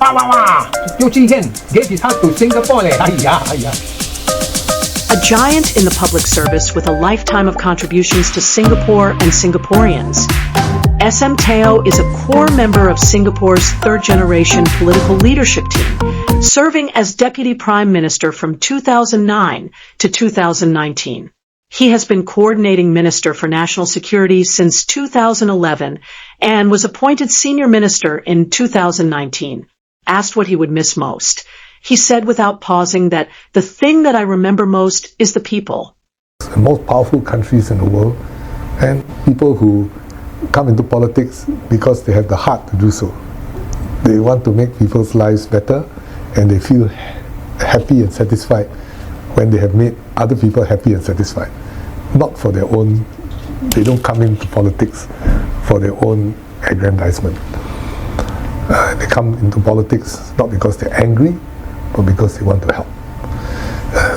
Teo Chee Hean gave his heart to Singapore. A giant in the public service with a lifetime of contributions to Singapore and Singaporeans. SM Teo is a core member of Singapore's third-generation political leadership team, serving as Deputy Prime Minister from 2009 to 2019. He has been Coordinating Minister for National Security since 2011 and was appointed Senior Minister in 2019. Asked what he would miss most, he said without pausing that the thing that I remember most is the people. The most powerful countries in the world, and people who come into politics because they have the heart to do so. They want to make people's lives better, and they feel happy and satisfied when they have made other people happy and satisfied. Not for their own, they don't come into politics for their own aggrandizement. They come into politics not because they're angry, but because they want to help.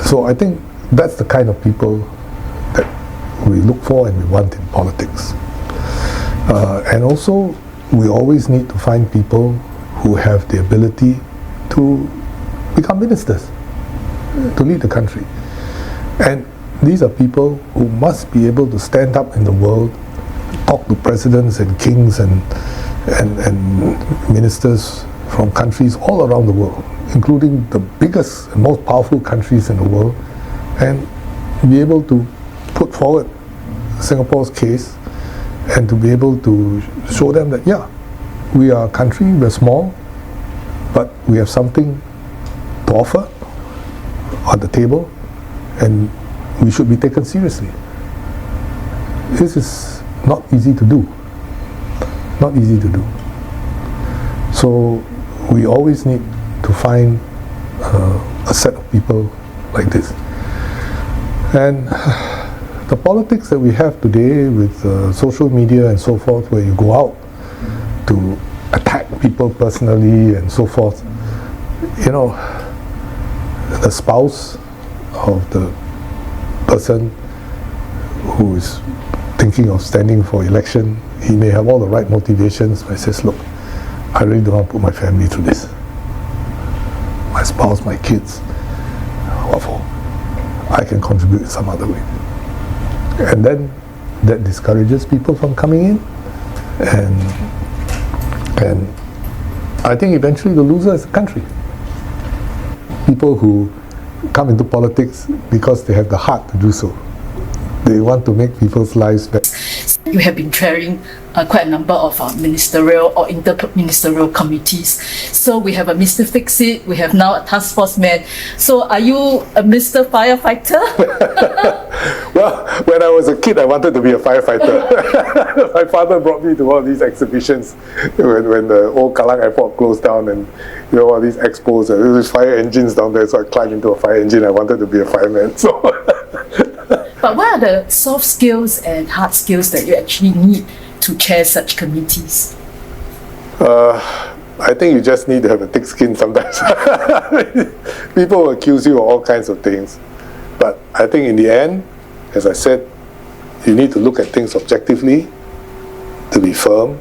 So I think that's the kind of people that we look for and we want in politics. And also, we always need to find people who have the ability to become ministers, to lead the country. And these are people who must be able to stand up in the world, talk to presidents and kings and ministers from countries all around the world, including the biggest and most powerful countries in the world, and be able to put forward Singapore's case and to be able to show them that, yeah, we are a country, we're small, but we have something to offer on the table, and we should be taken seriously. This is not easy to do. Not easy to do. So we always need to find a set of people like this. And the politics that we have today with social media and so forth, where you go out to attack people personally and so forth, you know, the spouse of the person who is thinking of standing for election, he may have all the right motivations, but he says, look, I really don't want to put my family through this. My spouse, my kids, what for? I can contribute in some other way. And then that discourages people from coming in, and I think eventually the loser is the country. People who come into politics because they have the heart to do so. They want to make people's lives better. You have been chairing quite a number of ministerial or inter-ministerial committees. So we have a Mr. Fix-It, we have now a task force man. So are you a Mr. Firefighter? Well, when I was a kid, I wanted to be a firefighter. My father brought me to all these exhibitions when the old Kallang airport closed down, and you know, all these expos, and there was fire engines down there, so I climbed into a fire engine. I wanted to be a fireman. So. But what are the soft skills and hard skills that you actually need to chair such committees? I think you just need to have a thick skin sometimes. People will accuse you of all kinds of things. But I think in the end, as I said, you need to look at things objectively, to be firm.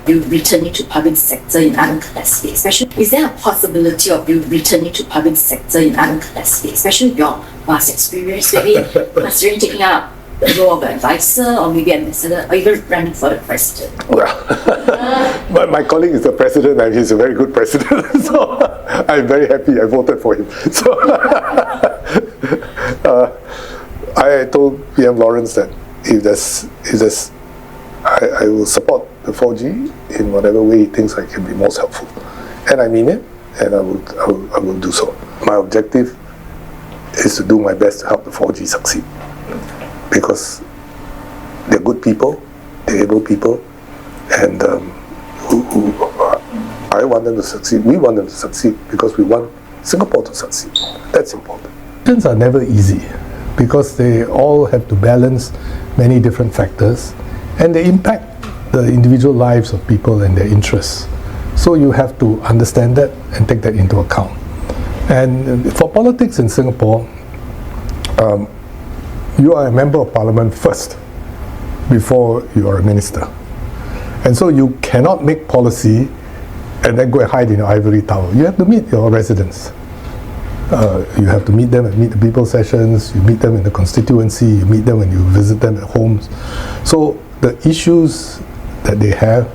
You returning to public sector in other capacity, especially, is there a possibility of you returning to public sector in other capacity, especially your vast experience, maybe considering taking up the role of an advisor or maybe ambassador, or even running for the president? Well, but my colleague is the president, and he's a very good president, so I'm very happy I voted for him. So I told PM Lawrence that if there's I will support the 4G in whatever way he thinks I can be most helpful. And I mean it, and I will do so. My objective is to do my best to help the 4G succeed. Because they're good people, they're able people, and I want them to succeed. We want them to succeed because we want Singapore to succeed. That's important. Elections are never easy because they all have to balance many different factors, and they impact the individual lives of people and their interests. So you have to understand that and take that into account. And for politics in Singapore, you are a member of parliament first before you are a minister. And so you cannot make policy and then go and hide in your ivory tower. You have to meet your residents. You have to meet them at Meet the People sessions, you meet them in the constituency, you meet them when you visit them at homes. So the issues that they have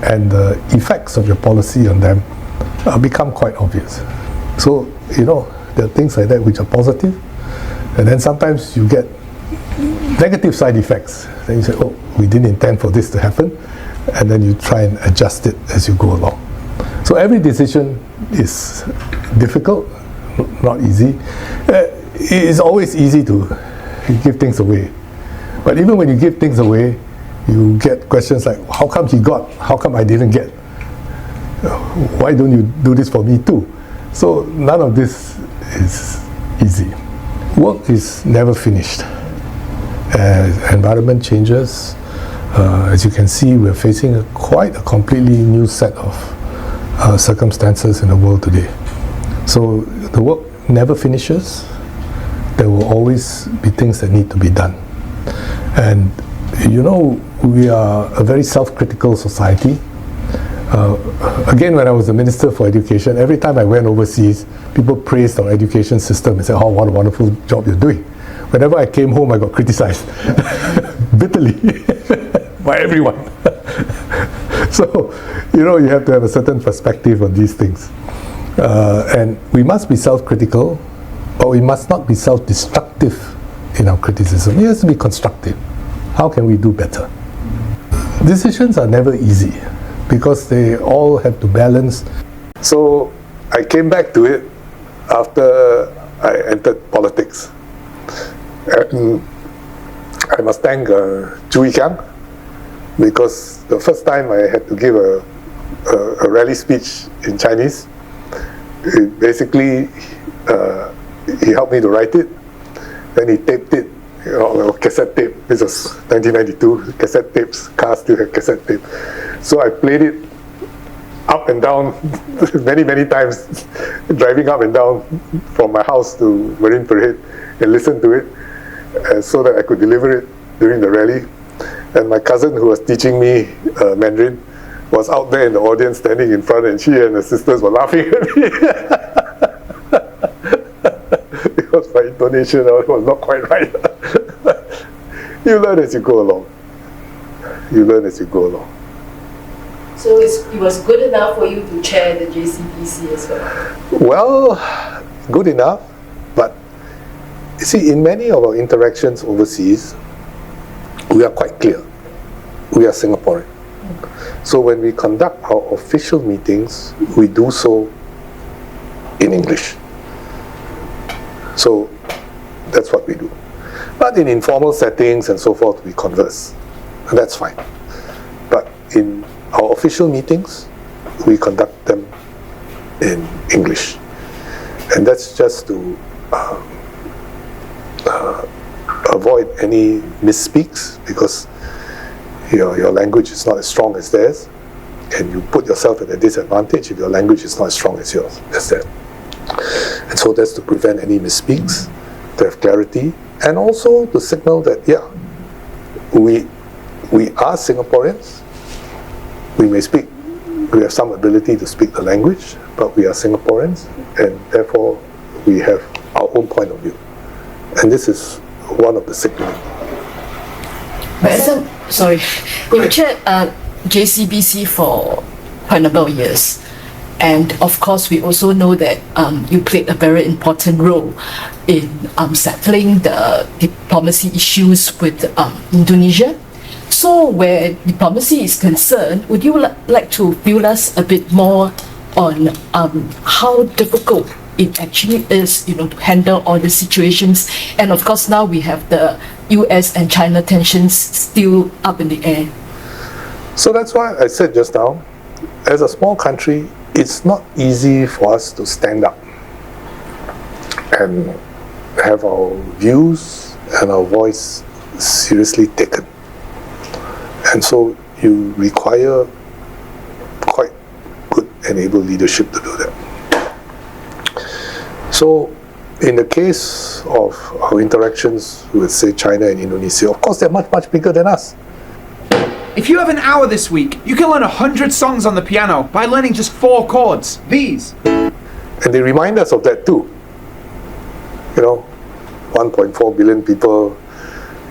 and the effects of your policy on them become quite obvious. So, you know, there are things like that which are positive, and then sometimes you get negative side effects. Then you say, oh, we didn't intend for this to happen, and then you try and adjust it as you go along. So every decision is difficult, not easy. It is always easy to give things away. But even when you give things away, you get questions like, how come he got? How come I didn't get? Why don't you do this for me too? So none of this is easy. Work is never finished. As environment changes, as you can see, we're facing quite a completely new set of circumstances in the world today. So the work never finishes. There will always be things that need to be done. And you know, we are a very self-critical society. Again, when I was the Minister for Education, every time I went overseas, people praised our education system and said, oh, what a wonderful job you're doing. Whenever I came home, I got criticized bitterly by everyone. So, you know, you have to have a certain perspective on these things. And we must be self-critical, but we must not be self-destructive in our criticism. It has to be constructive. How can we do better? Decisions are never easy because they all have to balance. So I came back to it after I entered politics. And I must thank Chee Hean, because the first time I had to give a rally speech in Chinese, basically he helped me to write it, then he taped it, you know, cassette tape. This was 1992, cassette tapes, cars still had cassette tape. So I played it up and down many times, driving up and down from my house to Marine Parade and listened to it so that I could deliver it during the rally. And my cousin, who was teaching me Mandarin, was out there in the audience standing in front, and she and her sisters were laughing at me. Because my intonation was not quite right. You learn as you go along. You learn as you go along. So it was good enough for you to chair the JCBC as well? Well, good enough, but you see, in many of our interactions overseas, we are quite clear. We are Singaporean. So when we conduct our official meetings, we do so in English. So that's what we do. But in informal settings and so forth, we converse. And that's fine. But in our official meetings, we conduct them in English. And that's just to avoid any misspeaks, because your language is not as strong as theirs, and you put yourself at a disadvantage if your language is not as strong as yours, as theirs. And so that's to prevent any misspeaks, to have clarity, and also to signal that, yeah, we are Singaporeans. We have some ability to speak the language, but we are Singaporeans, and therefore we have our own point of view. And this is one of the signaling. You chaired JCBC for quite a number of years. And of course, we also know that you played a very important role in settling the diplomacy issues with Indonesia. So where diplomacy is concerned, would you like to fill us a bit more on how difficult it actually is, to handle all the situations? And of course, now we have the US and China tensions still up in the air. So that's why I said just now, as a small country, it's not easy for us to stand up and have our views and our voice seriously taken. And so you require quite good and able leadership to do that. So in the case of our interactions with, say, China and Indonesia, of course they're much bigger than us. If you have an hour this week, you can learn 100 songs on the piano by learning just 4 chords. These. And they remind us of that too. 1.4 billion people,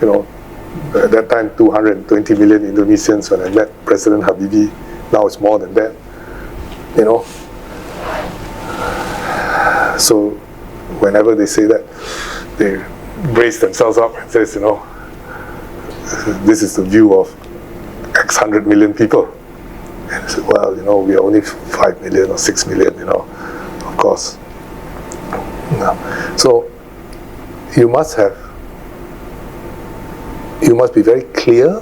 at that time 220 million Indonesians when I met President Habibie. Now it's more than that. So whenever they say that, they brace themselves up and says, this is the view of X 100 million people. And I said, well, we are only 5 million or 6 million, of course. So you must be very clear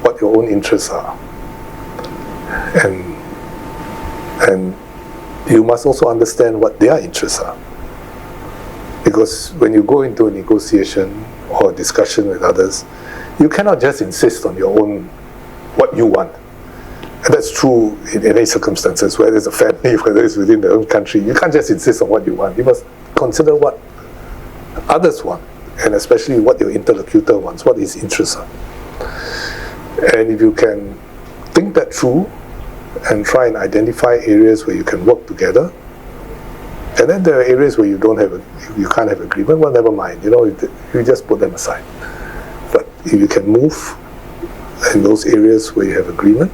what your own interests are. And you must also understand what their interests are. Because when you go into a negotiation or a discussion with others, you cannot just insist on your own, what you want. And that's true in any circumstances, whether it's a family, whether it's within their own country. You can't just insist on what you want. You must consider what others want, and especially what your interlocutor wants, what his interests are. And if you can think that through and try and identify areas where you can work together, and then there are areas where you can't have agreement, well, never mind, you just put them aside. But if you can move in those areas where you have agreement,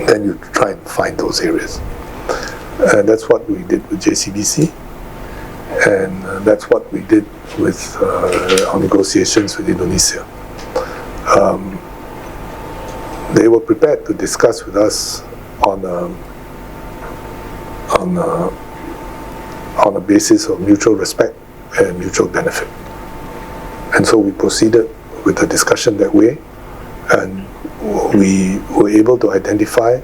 then you try and find those areas. And that's what we did with JCBC, and that's what we did with our negotiations with Indonesia. They were prepared to discuss with us on a basis of mutual respect and mutual benefit. And so we proceeded with the discussion that way, and we were able to identify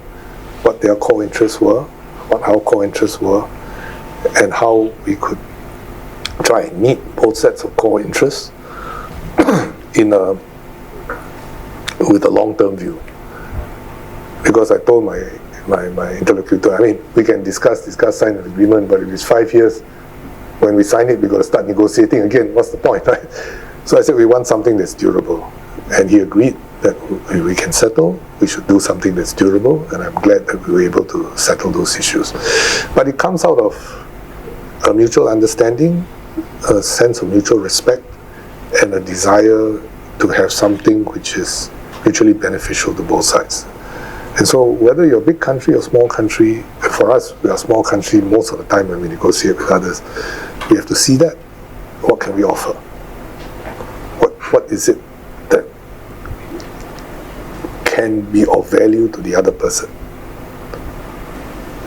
what their core interests were, what our core interests were, and how we could try and meet both sets of core interests with a long-term view. Because I told my interlocutor, we can discuss, sign an agreement, but if it's 5 years, when we sign it, we've got to start negotiating again. What's the point, right? So I said, we want something that's durable. And he agreed that we can settle, we should do something that's durable, and I'm glad that we were able to settle those issues. But it comes out of a mutual understanding, a sense of mutual respect, and a desire to have something which is mutually beneficial to both sides. And so whether you're a big country or small country, for us, we are a small country most of the time when we negotiate with others, we have to see that. What can we offer? What is it that can be of value to the other person?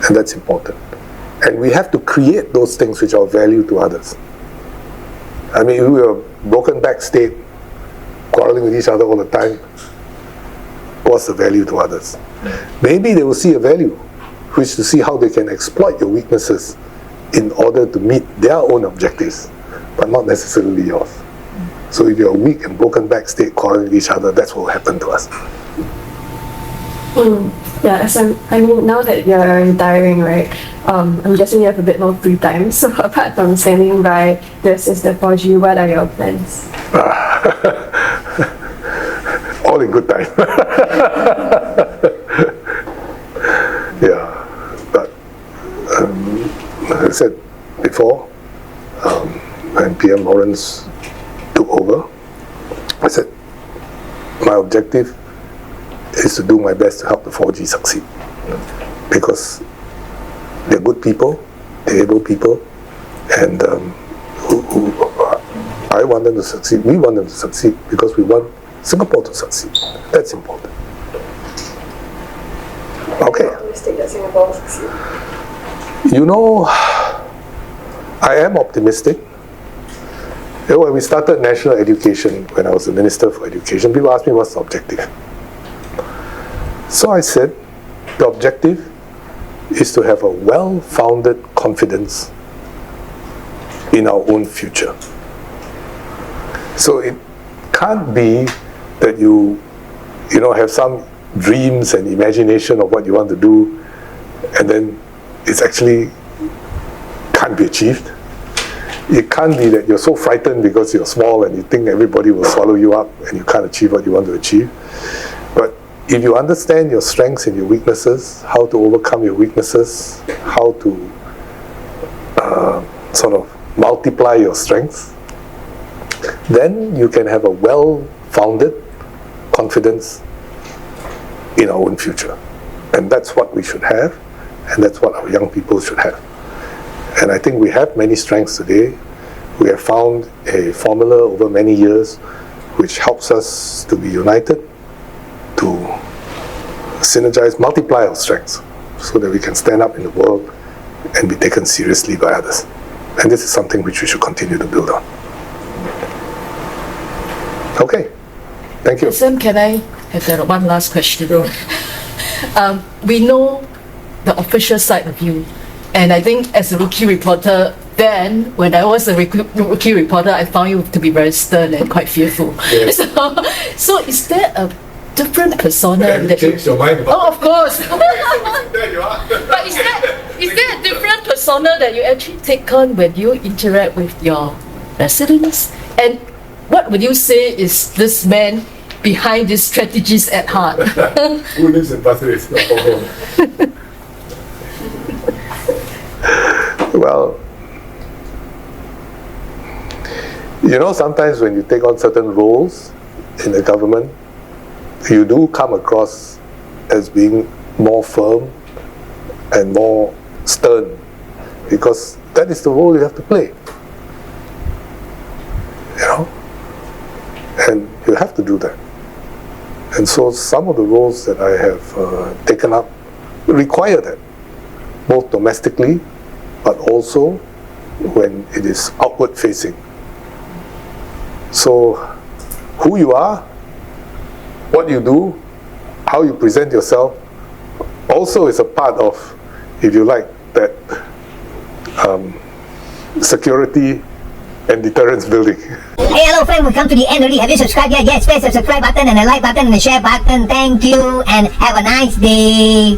And that's important. And we have to create those things which are of value to others. If we were a broken back state, quarreling with each other all the time, what's the value to others? Maybe they will see a value, which is to see how they can exploit your weaknesses in order to meet their own objectives, but not necessarily yours. So if you're a weak and broken back state quarreling with each other, that's what will happen to us. Yeah, now that you're retiring, right, I'm guessing you have a bit more free time. So apart from standing by the sister for you, what are your plans? All in good time. Yeah, but as I said before, when PM Lawrence took over, I said my objective is to do my best to help the 4G succeed, because they're good people, they're able people, and I want them to succeed. We want them to succeed because we want Singapore to succeed. That's important. Okay. Optimistic that Singapore will succeed. I am optimistic. When we started national education, when I was the Minister for Education, people asked me what's the objective. So I said, the objective is to have a well-founded confidence in our own future. So it can't be that you have some dreams and imagination of what you want to do, and then it's actually can't be achieved. it can't be that you're so frightened because you're small and you think everybody will swallow you up and you can't achieve what you want to achieve. But if you understand your strengths and your weaknesses, how to overcome your weaknesses, how to sort of multiply your strengths, then you can have a well-founded confidence in our own future. And that's what we should have, and that's what our young people should have. And I think we have many strengths today. We have found a formula over many years which helps us to be united, to synergize, multiply our strengths so that we can stand up in the world and be taken seriously by others. And this is something which we should continue to build on. Okay, thank you. Sam, can I have one last question? We know the official side of you, and I think as a rookie reporter, then when I was a rookie reporter, I found you to be very stern and quite fearful. Yes. So is there a different persona that changed your mind about Oh, of course. There you are. But is there a different persona that you actually take on when you interact with your residents? And what would you say is this man behind these strategies at heart? Who lives in Pasir Ris? Well, you know, sometimes when you take on certain roles in the government, you do come across as being more firm and more stern, because that is the role you have to play. You know? And you have to do that. And so some of the roles that I have taken up require that, both domestically, but also when it is outward facing. So who you are, what you do, how you present yourself, also is a part of, if you like, that security and deterrence building. Hey, hello friend, we've come to the end already. Have you subscribed yet? Yes, press the subscribe button and the like button and the share button. Thank you and have a nice day.